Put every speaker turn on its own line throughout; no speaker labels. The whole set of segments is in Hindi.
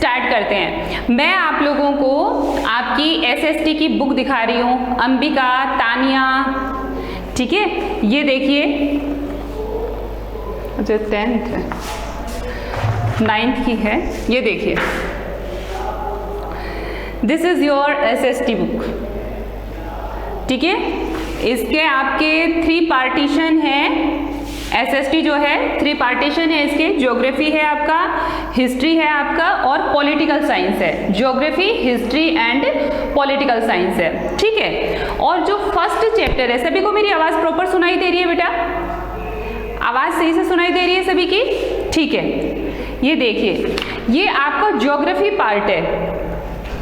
स्टार्ट करते हैं। मैं आप लोगों को आपकी एसएसटी की बुक दिखा रही हूँ, अंबिका, तानिया, ठीक है। ये देखिए, जो 10th है, 9th की है, ये देखिए, this is your SST book, ठीक है। इसके आपके 3 पार्टीशन हैं। एसएसटी जो है 3 पार्टीशन है इसके। ज्योग्राफी है आपका, हिस्ट्री है आपका, और पॉलिटिकल साइंस है। Geography, history and political science है, ठीक है। और जो फर्स्ट चैप्टर है, सभी को मेरी आवाज प्रॉपर सुनाई दे रही है बेटा? आवाज सही से सुनाई दे रही है सभी की? ठीक है। ये देखिए, ये आपका ज्योग्राफी पार्ट है,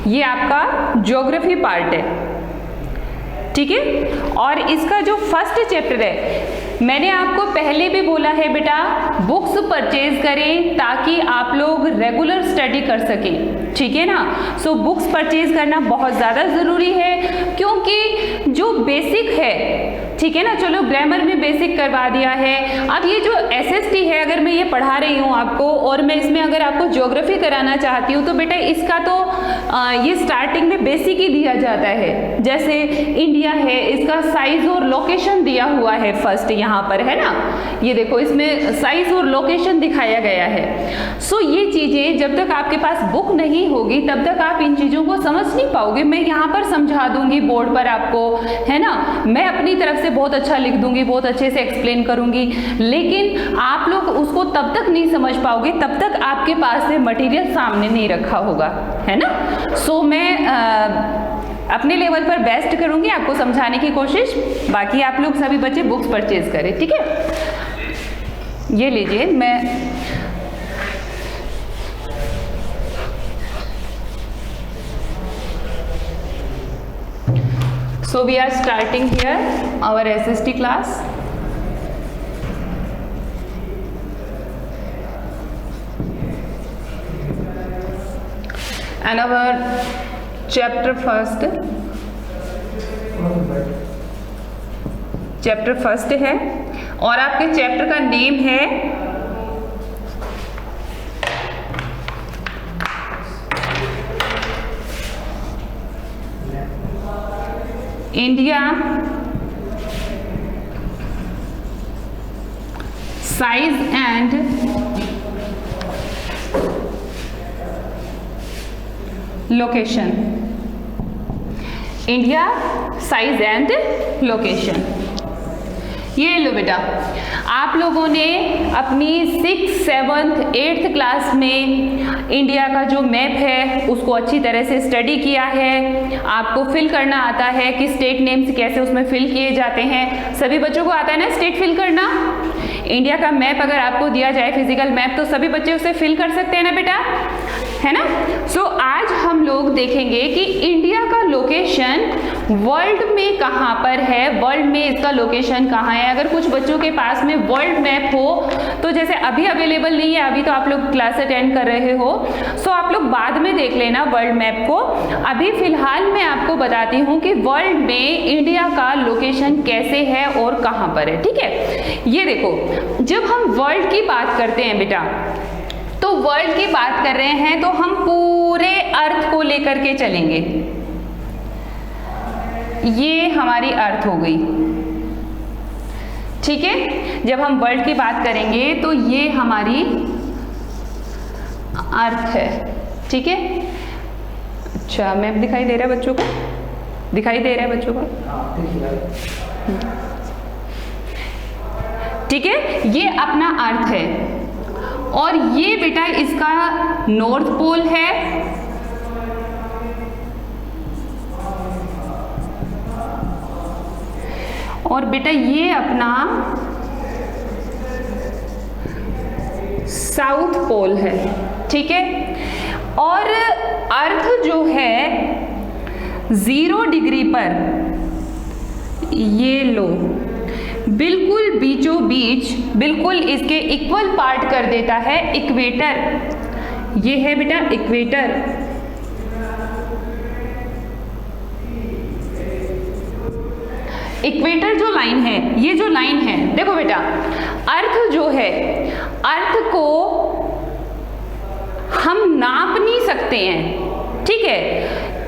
ये आपका ज्योग्राफी पार्ट है, ठीक है। और इसका जो फर्स्ट चैप्टर है, मैंने आपको पहले भी बोला है बेटा, बुक्स परचेज करें ताकि आप लोग रेगुलर स्टडी कर सकें, ठीक है ना। सो बुक्स परचेज करना बहुत ज़्यादा ज़रूरी है, क्योंकि जो बेसिक है, ठीक है ना, चलो ग्रामर में बेसिक करवा दिया है। अब ये जो एसएसटी है, अगर मैं ये पढ़ा रही हूँ आपको और मैं इसमें अगर आपको ज्योग्राफी कराना चाहती हूँ, तो बेटा इसका तो ये स्टार्टिंग में बेसिक ही दिया जाता है। जैसे इंडिया है, इसका साइज और लोकेशन दिया हुआ है फर्स्ट, यहाँ पर है ना, ये देखो इसमें साइज और लोकेशन दिखाया गया है। सो ये चीज़ें जब तक आपके पास बुक नहीं होगी तब तक आप इन चीज़ों को समझ नहीं पाओगे। मैं यहाँ पर समझा दूंगी बोर्ड पर आपको, है ना, मैं अपनी तरफ से बहुत अच्छा लिख दूंगी, बहुत अच्छे से एक्सप्लेन करूंगी, लेकिन आप लोग उसको तब तक नहीं समझ पाओगे तब तक आपके पास से मटेरियल सामने नहीं रखा होगा, है ना। सो मैं अपने लेवल पर बेस्ट करूंगी आपको समझाने की कोशिश। बाकी आप लोग सभी बच्चे बुक्स परचेज करें, ठीक है। ये लीजिए, मैं So we are starting here our SST class. And our chapter first है, और आपके चैप्टर का नेम है India size and location. India size and location. ये लो बेटा, आप लोगों ने अपनी 6th, 7th, 8th क्लास में इंडिया का जो मैप है उसको अच्छी तरह से स्टडी किया है। आपको फिल करना आता है कि स्टेट नेम्स कैसे उसमें फिल किए जाते हैं। सभी बच्चों को आता है ना स्टेट फिल करना? इंडिया का मैप अगर आपको दिया जाए, फिजिकल मैप, तो सभी बच्चे उसे फिल कर सकते हैं ना बेटा, है ना। सो आज हम लोग देखेंगे कि इंडिया का लोकेशन वर्ल्ड में कहाँ पर है, वर्ल्ड में इसका लोकेशन कहाँ है। अगर कुछ बच्चों के पास में वर्ल्ड मैप हो तो जैसे अभी अवेलेबल नहीं है, अभी तो आप लोग क्लास अटेंड कर रहे हो, सो आप लोग बाद में देख लेना वर्ल्ड मैप को। अभी फिलहाल मैं आपको बताती हूँ कि वर्ल्ड में इंडिया का लोकेशन कैसे है और कहाँ पर है, ठीक है। ये देखो, जब हम वर्ल्ड की बात करते हैं बेटा, तो वर्ल्ड की बात कर रहे हैं तो हम पूरे अर्थ को लेकर के चलेंगे। ये हमारी अर्थ हो गई, ठीक है। जब हम वर्ल्ड की बात करेंगे तो ये हमारी अर्थ है, ठीक है। अच्छा, मैप दिखाई दे रहा है बच्चों को? दिखाई दे रहा है बच्चों को? ठीक है, ये अपना अर्थ है। और ये बेटा इसका नॉर्थ पोल है, और बेटा ये अपना साउथ पोल है, ठीक है। और अर्थ जो है 0 डिग्री पर, ये लो, बिल्कुल बीचों बीच, बिल्कुल इसके इक्वल पार्ट कर देता है इक्वेटर। ये है बेटा इक्वेटर। इक्वेटर जो लाइन है, ये जो लाइन है, देखो बेटा, अर्थ जो है, अर्थ को हम नाप नहीं सकते हैं, ठीक है।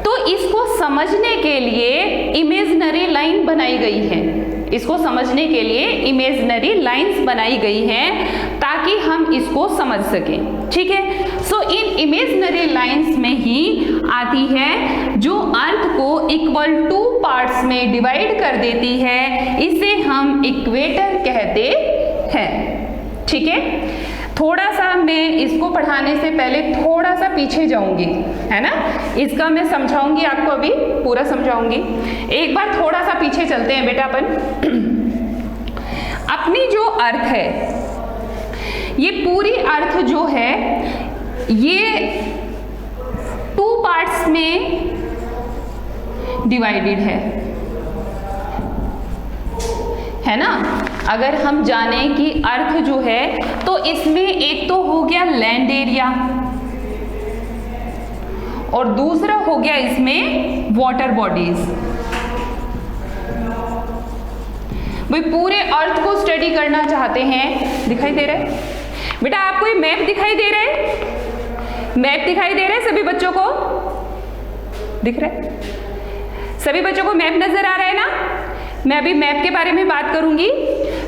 तो इसको समझने के लिए इमेजिनरी लाइन बनाई गई है, इसको समझने के लिए इमेजिनरी लाइंस बनाई गई हैं ताकि हम इसको समझ सकें, ठीक है। सो इन इमेजिनरी लाइंस में ही आती है जो अर्थ को इक्वल टू पार्ट्स में डिवाइड कर देती है, इसे हम इक्वेटर कहते हैं, ठीक है। थोड़ा सा मैं इसको पढ़ाने से पहले थोड़ा सा पीछे जाऊंगी, है ना, इसका मैं समझाऊंगी आपको, अभी पूरा समझाऊंगी। एक बार थोड़ा सा पीछे चलते हैं बेटा अपन। अपनी जो अर्थ है, ये पूरी अर्थ जो है ये 2 पार्ट्स में डिवाइडेड है ना। अगर हम जाने कि अर्थ जो है तो इसमें एक तो हो गया लैंड एरिया और दूसरा हो गया इसमें वाटर बॉडीज। भाई पूरे अर्थ को स्टडी करना चाहते हैं, दिखाई दे रहा है बेटा आपको ये मैप दिखाई दे रहा है, मैप दिखाई दे रहा है सभी बच्चों को, दिख रहा है सभी बच्चों को मैप नजर आ रहा है ना। मैं अभी मैप के बारे में बात करूंगी,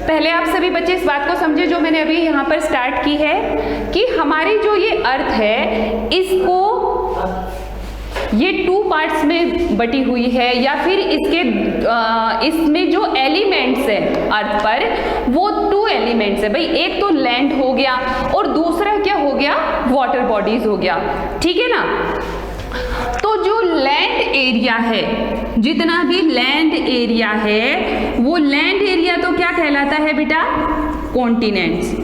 पहले आप सभी बच्चे इस बात को समझे जो मैंने अभी यहाँ पर स्टार्ट की है कि हमारी जो ये अर्थ है इसको ये 2 पार्ट्स में बटी हुई है, या फिर इसके इसमें जो एलिमेंट्स है अर्थ पर वो 2 एलिमेंट्स है। भाई एक तो लैंड हो गया और दूसरा क्या हो गया, वाटर बॉडीज हो गया, ठीक है ना। तो जो लैंड एरिया है, जितना भी लैंड एरिया है वो लैंड एरिया तो क्या कहलाता है बेटा, कॉन्टिनेंट्स।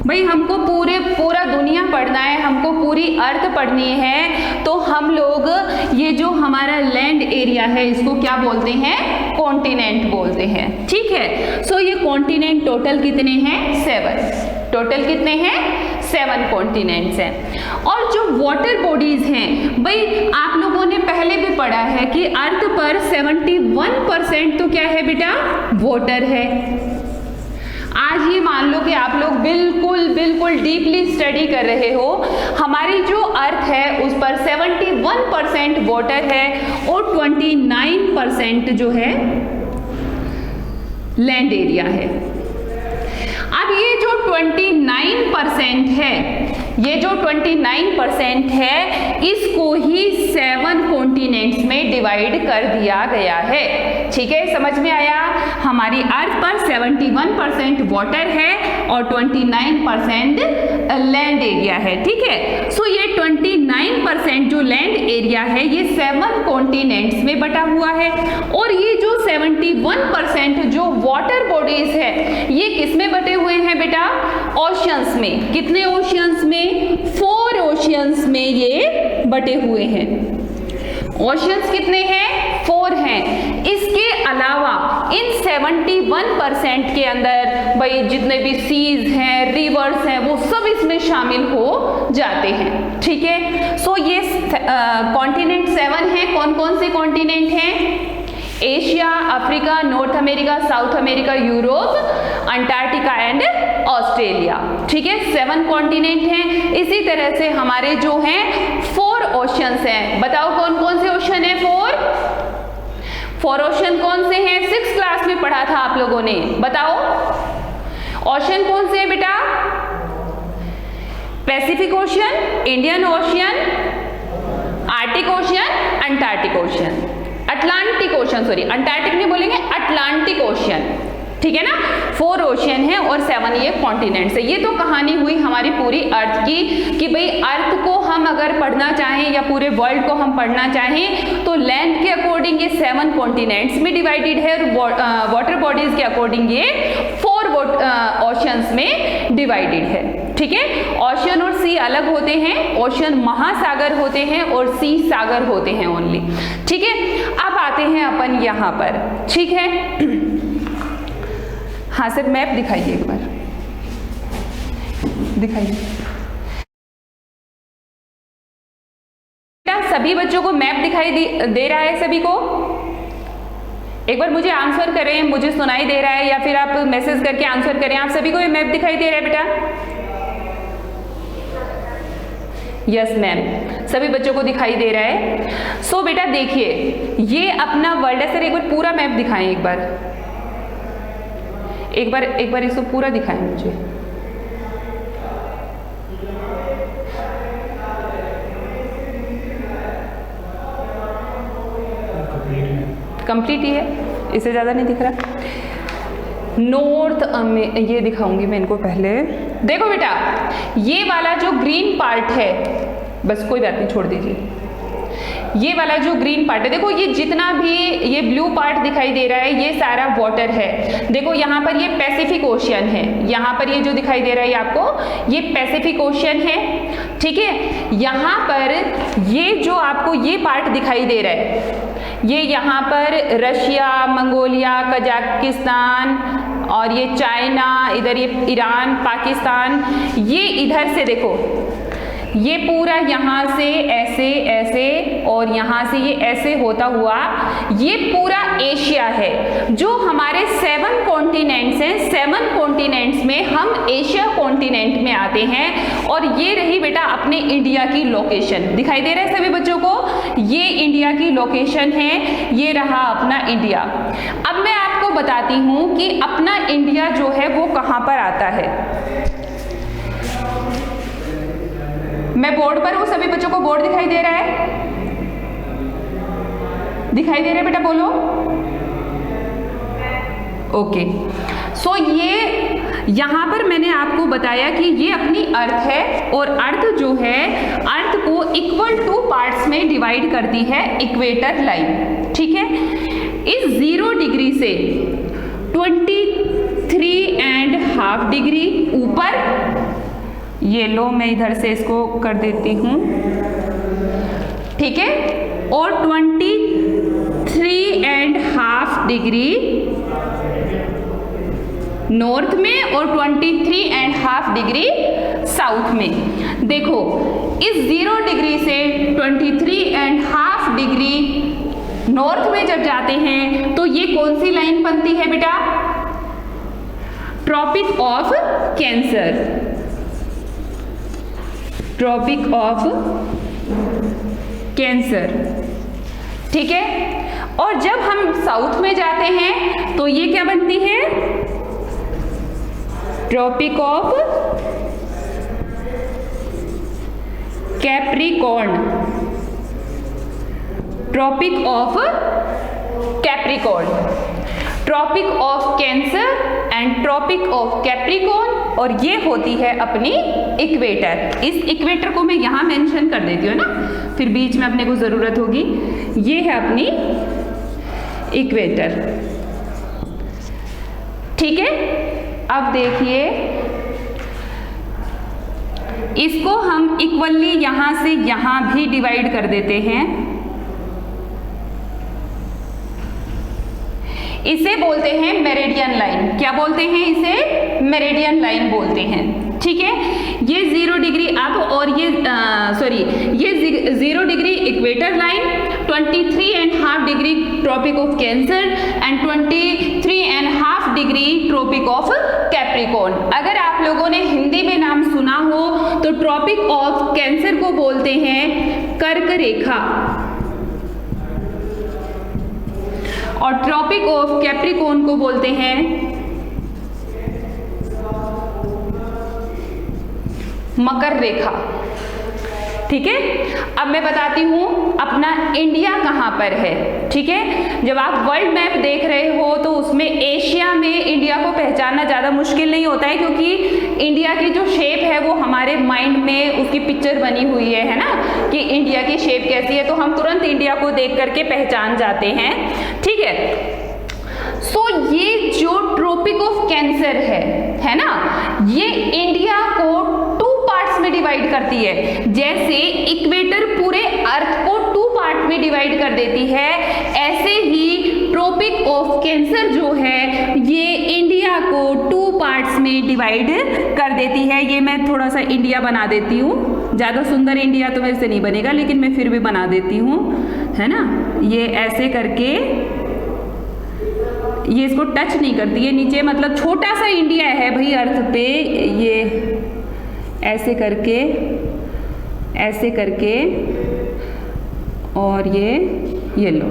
भाई हमको पूरा दुनिया पढ़ना है, हमको पूरी अर्थ पढ़नी है, तो हम लोग ये जो हमारा लैंड एरिया है इसको क्या बोलते हैं, कॉन्टिनेंट बोलते हैं, ठीक है। सो ये कॉन्टिनेंट टोटल कितने हैं, 7, टोटल कितने हैं, 7 कॉन्टिनेंट्स हैं। और जो वाटर बॉडीज हैं, भाई आप लोगों ने पहले भी पढ़ा है कि अर्थ पर 71% तो क्या है बेटा, वाटर है। आज ये मान लो कि आप लोग बिल्कुल डीपली स्टडी कर रहे हो, हमारी जो अर्थ है उस पर 71% वाटर है और 29% जो है लैंड एरिया है। अब ये जो 29% है, ये जो 29% है इसको ही 7 कॉन्टिनेंट्स में डिवाइड कर दिया गया है, ठीक है। समझ में आया, हमारी अर्थ पर 71% वाटर है और 29% लैंड एरिया है, ठीक है। सो ये 29% जो लैंड एरिया है ये 7 कॉन्टिनेंट्स में बटा हुआ है, और ये जो 71% जो वाटर बॉडीज है ये किस में बटे हुए हैं बेटा, ओशियंस में। कितने ओशियंस में, 4 ओशियंस में ये बटे हुए हैं। ओशियंस कितने हैं, 4 हैं। इसके अलावा इन 71% के अंदर भाई जितने भी सीज हैं, रिवर्स हैं, वो सब इसमें शामिल हो जाते हैं, ठीक है। सो ये कॉन्टिनेंट 7 हैं। कौन कौन से कॉन्टिनेंट हैं, Asia, Africa, north America, south America, Europe, Antarctica and Australia, ठीक है। 7 कॉन्टिनेंट हैं। इसी तरह से हमारे जो हैं 4 ओशियंस हैं। बताओ कौन कौन से ओशन है, 4 ओशन कौन से हैं, 6th क्लास में पढ़ा था आप लोगों ने, बताओ ओशन कौन से हैं बेटा, Pacific ocean, Indian ocean, Arctic ocean, Antarctic ocean, Atlantic ocean, sorry Antarctic नहीं बोलेंगे, अटलांटिक ओशियन, ठीक है ना। 4 ओशियन है और 7 ये कॉन्टिनेंट्स है। ये तो कहानी हुई हमारी पूरी अर्थ की कि भाई अर्थ को हम अगर पढ़ना चाहें या पूरे वर्ल्ड को हम पढ़ना चाहें तो लैंड के अकॉर्डिंग ये 7 कॉन्टिनेंट्स में डिवाइडेड है और वाटर बॉडीज के अकॉर्डिंग ये 4 ओशियंस में डिवाइडेड है, ठीक है। ओशियन और सी अलग होते हैं, ओशियन महासागर होते हैं और सी सागर होते हैं ओनली, ठीक है। अब आते हैं अपन यहाँ पर, ठीक है। हाँ सर मैप दिखाइए, एक बार दिखाइए। सभी बच्चों को मैप दिखाई दे रहा है सभी को, एक बार मुझे आंसर करें, मुझे सुनाई दे रहा है या फिर आप मैसेज करके आंसर करें। आप सभी को ये मैप दिखाई दे रहा है बेटा, यस मैम, सभी बच्चों को दिखाई दे रहा है। सो बेटा देखिए, ये अपना वर्ल्ड है। सर एक बार पूरा मैप दिखाएं, एक बार इसको पूरा दिखाएं मुझे। कंप्लीट ही है, इससे ज़्यादा नहीं दिख रहा। नॉर्थ ये दिखाऊंगी मैं इनको पहले। देखो बेटा, ये वाला जो ग्रीन पार्ट है, बस कोई बात नहीं छोड़ दीजिए, ये वाला जो ग्रीन पार्ट है, देखो ये जितना भी ये ब्लू पार्ट दिखाई दे रहा है ये सारा वाटर है। देखो यहाँ पर ये पैसिफिक ओशियन है, यहाँ पर ये जो दिखाई दे रहा है ये आपको ये पैसिफिक ओशियन है, ठीक है। यहाँ पर ये जो आपको ये पार्ट दिखाई दे रहा है, ये यहाँ पर रशिया, मंगोलिया, कजाकिस्तान और ये चाइना, इधर ये ईरान, पाकिस्तान, ये इधर से देखो ये पूरा यहाँ से ऐसे ऐसे और यहाँ से ये ऐसे होता हुआ ये पूरा एशिया है। जो हमारे 7 कॉन्टिनेंट्स हैं, 7 कॉन्टिनेंट्स में हम एशिया कॉन्टिनेंट में आते हैं। और ये रही बेटा अपने इंडिया की लोकेशन, दिखाई दे रहा है सभी बच्चों को, ये इंडिया की लोकेशन है, ये रहा अपना इंडिया। अब मैं आपको बताती हूँ कि अपना इंडिया जो है वो कहाँ पर आता है। मैं बोर्ड पर हूँ, सभी बच्चों को बोर्ड दिखाई दे रहा है? दिखाई दे रहा है बेटा, बोलो। ओके, सो ये यहाँ पर मैंने आपको बताया कि ये अपनी अर्थ है और अर्थ जो है अर्थ को इक्वल टू पार्ट्स में डिवाइड करती है इक्वेटर लाइन, ठीक है। इस 0 डिग्री से 23.5 डिग्री ऊपर, ये लो मैं इधर से इसको कर देती हूँ, ठीक है, और 23.5 डिग्री नॉर्थ में और 23.5 डिग्री साउथ में। देखो इस 0 डिग्री से 23.5 डिग्री नॉर्थ में जब जाते हैं तो ये कौन सी लाइन बनती है बेटा? Tropic of Cancer, Tropic of Cancer, ठीक है। और जब हम साउथ में जाते हैं तो ये क्या बनती है? Tropic of Capricorn, Tropic of Capricorn, Tropic of Cancer and Tropic of Capricorn, और ये होती है अपनी इक्वेटर। इस इक्वेटर को मैं यहाँ मेंशन कर देती हूँ ना, फिर बीच में अपने को ज़रूरत होगी। ये है अपनी इक्वेटर, ठीक है। अब देखिए इसको हम इक्वली यहाँ से यहाँ भी डिवाइड कर देते हैं। इसे बोलते हैं मेरिडियन लाइन। क्या बोलते हैं इसे? मेरिडियन लाइन बोलते हैं, ठीक है। ये 0 डिग्री अब और ये ये 0 degree equator line, 23.5 degree Tropic of Cancer and 23.5 degree Tropic of Capricorn. अगर आप लोगों ने हिंदी में नाम सुना हो तो ट्रॉपिक ऑफ कैंसर को बोलते हैं कर्क रेखा और ट्रॉपिक ऑफ कैप्रिकॉर्न को बोलते हैं मकर रेखा, ठीक है। अब मैं बताती हूँ अपना इंडिया कहाँ पर है, ठीक है। जब आप वर्ल्ड मैप देख रहे हो तो उसमें एशिया में इंडिया को पहचानना ज़्यादा मुश्किल नहीं होता है, क्योंकि इंडिया की जो शेप है वो हमारे माइंड में उसकी पिक्चर बनी हुई है ना, कि इंडिया की शेप कैसी है, तो हम तुरंत इंडिया को देख करके पहचान जाते हैं, ठीक है। सो ये जो ट्रॉपिक ऑफ कैंसर है ना, ये इंडिया को 2 पार्ट्स में डिवाइड करती है। जैसे इक्वेटर पूरे अर्थ को 2 पार्ट में डिवाइड कर देती है, ऐसे ही ट्रॉपिक ऑफ कैंसर जो है ये इंडिया को 2 पार्ट्स में डिवाइड कर देती है। ये मैं थोड़ा सा इंडिया बना देती हूँ, ज़्यादा सुंदर इंडिया तो मेरे से नहीं बनेगा, लेकिन मैं फिर भी बना देती हूँ, है ना। ये ऐसे करके ये इसको टच नहीं करती है नीचे, मतलब छोटा सा इंडिया है भाई अर्थ पे। ये ऐसे करके ऐसे करके, और ये येलो,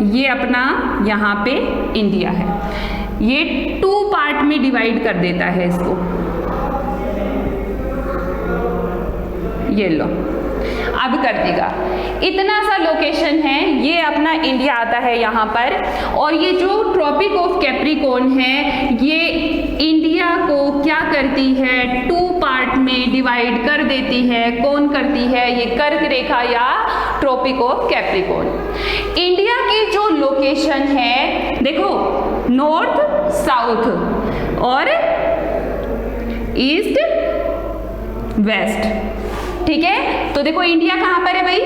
ये अपना यहाँ पे इंडिया है। ये 2 पार्ट में डिवाइड कर देता है इसको, येलो। अब कर देगा, इतना सा लोकेशन है, ये अपना इंडिया आता है यहाँ पर, और ये जो ट्रॉपिक ऑफ कैप्रिकॉर्न है ये इंडिया को क्या करती है, 2 पार्ट में डिवाइड कर देती है। कौन करती है? ये कर्क रेखा या ट्रॉपिक ऑफ कैप्रिकॉर्न। इंडिया की जो लोकेशन है देखो, नॉर्थ साउथ और ईस्ट वेस्ट, ठीक है। तो देखो इंडिया कहां पर है भाई?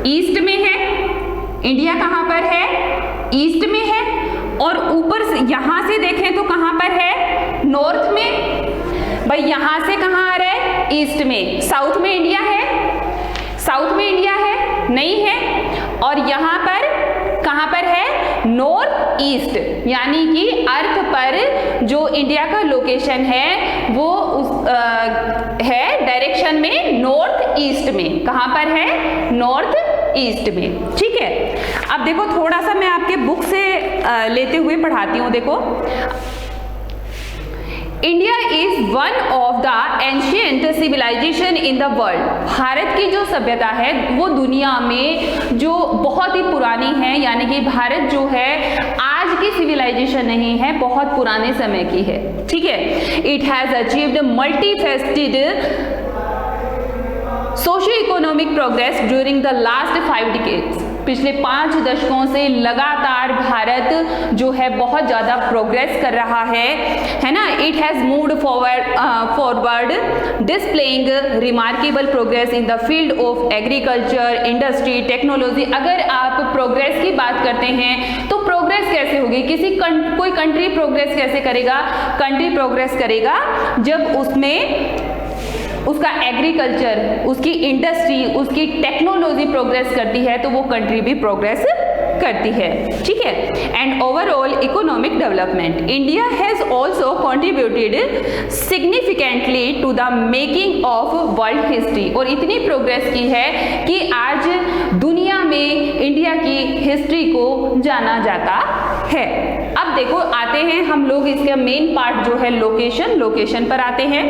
ईस्ट में है। इंडिया कहां पर है? ईस्ट में है। और ऊपर से यहां से देखें तो कहां पर है? नॉर्थ में। भाई यहां से कहां आ रहा है? ईस्ट में। साउथ में इंडिया है? साउथ में इंडिया है? नहीं है। और यहां पर कहां पर है? नॉर्थ ईस्ट, यानी कि अर्थ पर जो इंडिया का लोकेशन है वो है डायरेक्शन में नॉर्थ ईस्ट में। कहां पर है? नॉर्थ ईस्ट में, ठीक है। अब देखो थोड़ा सा मैं आपके बुक से लेते हुए पढ़ाती हूं। देखो, India is one of the ancient civilization in the world. Bharat की जो सभ्यता है वो दुनिया में जो बहुत ही पुरानी है, यानी कि भारत जो है आज की सिविलाइजेशन नहीं है, बहुत पुराने समय की है, ठीक है। It has achieved multifaceted socio economic progress during the last 5 decades. पिछले 5 दशकों से लगातार भारत जो है बहुत ज़्यादा प्रोग्रेस कर रहा है ना। It has moved forward displaying remarkable progress in the field of agriculture, industry, technology. अगर आप प्रोग्रेस की बात करते हैं तो प्रोग्रेस कैसे होगी? कोई कंट्री प्रोग्रेस कैसे करेगा? कंट्री प्रोग्रेस करेगा जब उसमें उसका एग्रीकल्चर, उसकी इंडस्ट्री, उसकी टेक्नोलॉजी प्रोग्रेस करती है तो वो कंट्री भी प्रोग्रेस करती है, ठीक है। And overall economic development, India has also contributed significantly to the making of world history. और इतनी प्रोग्रेस की है कि आज दुनिया में इंडिया की हिस्ट्री को जाना जाता है। अब देखो आते हैं हम लोग इसका मेन पार्ट जो है लोकेशन पर आते हैं।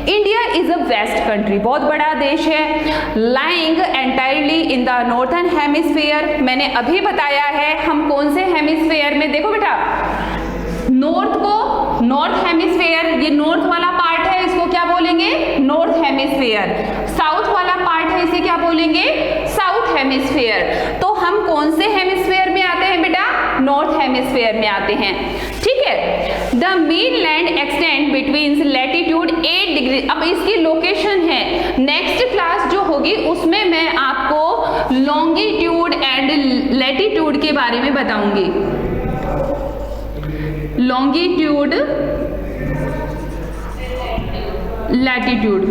India is a vast country, बहुत बड़ा देश है, lying entirely in the northern hemisphere. मैंने अभी बताया है हम कौन से हेमिस्फीयर में, देखो बेटा नॉर्थ को नॉर्थ हेमिस्फीयर, ये नॉर्थ वाला पार्ट है, इसको क्या बोलेंगे? North hemisphere. साउथ वाला पार्ट है, इसे क्या बोलेंगे? South hemisphere. तो हम कौन से हेमिस्फीयर में आते हैं बेटा? नॉर्थ हेमिस्फीयर में आते हैं, ठीक है। The main land extend between latitude 8 degree. अब इसकी लोकेशन है, नेक्स्ट क्लास जो होगी उसमें मैं आपको लॉन्गिट्यूड एंड लैटिट्यूड के बारे में बताऊंगी। Longitude, latitude.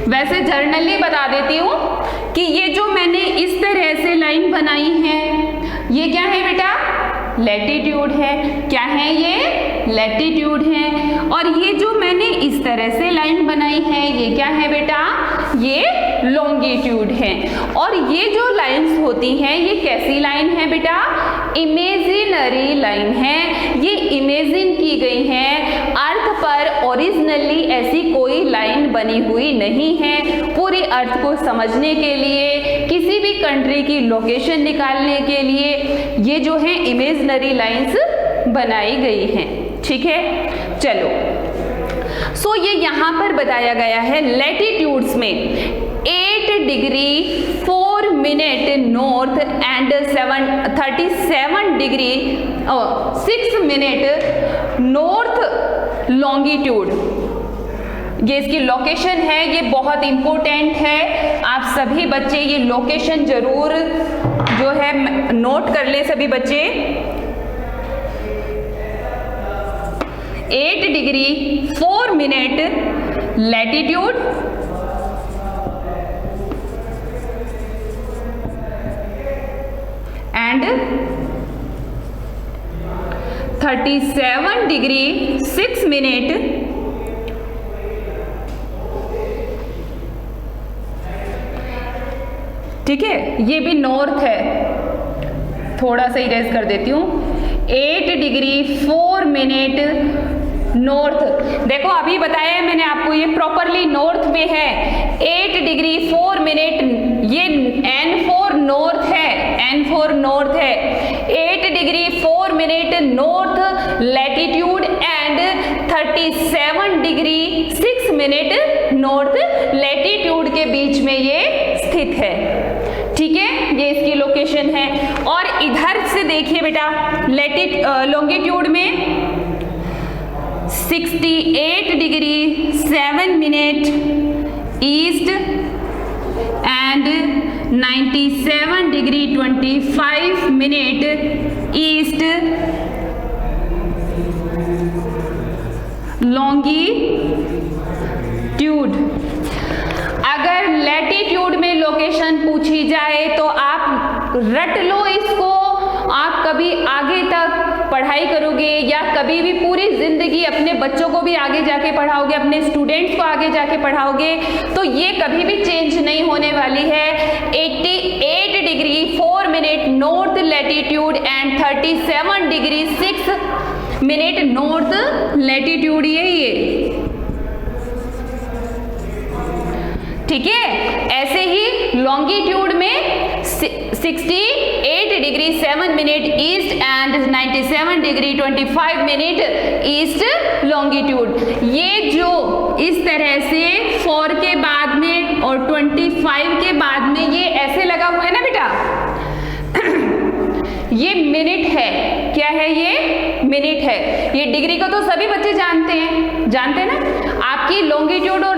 वैसे जर्नली बता देती हूं कि ये जो मैंने इस तरह से लाइन बनाई है ये क्या है बेटा? लैटिट्यूड है। क्या है ये? लैटिट्यूड है। और ये जो मैंने इस तरह से लाइन बनाई है ये क्या है बेटा? ये लॉन्गिट्यूड है। और ये जो लाइंस होती हैं ये कैसी लाइन है बेटा? इमेजिनरी लाइन है। ये इमेजिन की गई है, अर्थ पर ओरिजिनली ऐसी कोई लाइन बनी हुई नहीं है। पूरी अर्थ को समझने के लिए, किसी भी कंट्री की लोकेशन निकालने के लिए ये जो है इमेजिनरी लाइंस बनाई गई हैं, ठीक है। चलो, सो ये यहाँ पर बताया गया है लैटिट्यूड्स में 8 degree 4 minute north and 37 degree 6 minute north longitude. ये इसकी लोकेशन है, ये बहुत इंपॉर्टेंट है। आप सभी बच्चे ये लोकेशन जरूर जो है नोट कर ले सभी बच्चे। 8 degree 4 minute latitude and 37 degree 6 minute ठीक है, ये भी नॉर्थ है, थोड़ा सा इरेज कर देती हूँ, 8 डिग्री 4 मिनट नॉर्थ। देखो अभी बताया है मैंने आपको, ये प्रॉपरली नॉर्थ में है, 8 डिग्री 4 मिनट, ये N4 नॉर्थ है, N4 नॉर्थ है, 8 degree 4 minute north latitude and 37 degree 6 minute north latitude के बीच में ये स्थित है। ठीक है, ये इसकी लोकेशन है। और इधर से देखिए बेटा, लॉन्गिट्यूड में 68 degree 7 minute east and 97 degree 25 minute east longitude. अगर लैटिट्यूड में लोकेशन पूछी जाए तो आप रट लो इसको, आप कभी आगे तक पढ़ाई करोगे या कभी भी पूरी जिंदगी अपने बच्चों को भी आगे जाके पढ़ाओगे, अपने स्टूडेंट्स को आगे जाके पढ़ाओगे, तो ये कभी भी चेंज नहीं होने वाली है। 88 degree 4 minute north latitude and 37 degree 6 minute north latitude ये। ठीक है, ऐसे ही लॉन्गिट्यूड में 68 degree 7 minute east and 97 degree 25 minute east longitude. ये जो इस तरह से 4 के बाद में और 25 के बाद में ये ऐसे लगा हुआ है ना बेटा, ये मिनट है। क्या है ये? मिनट है। ये डिग्री को तो सभी बच्चे जानते हैं ना। आपकी लॉन्गिट्यूड और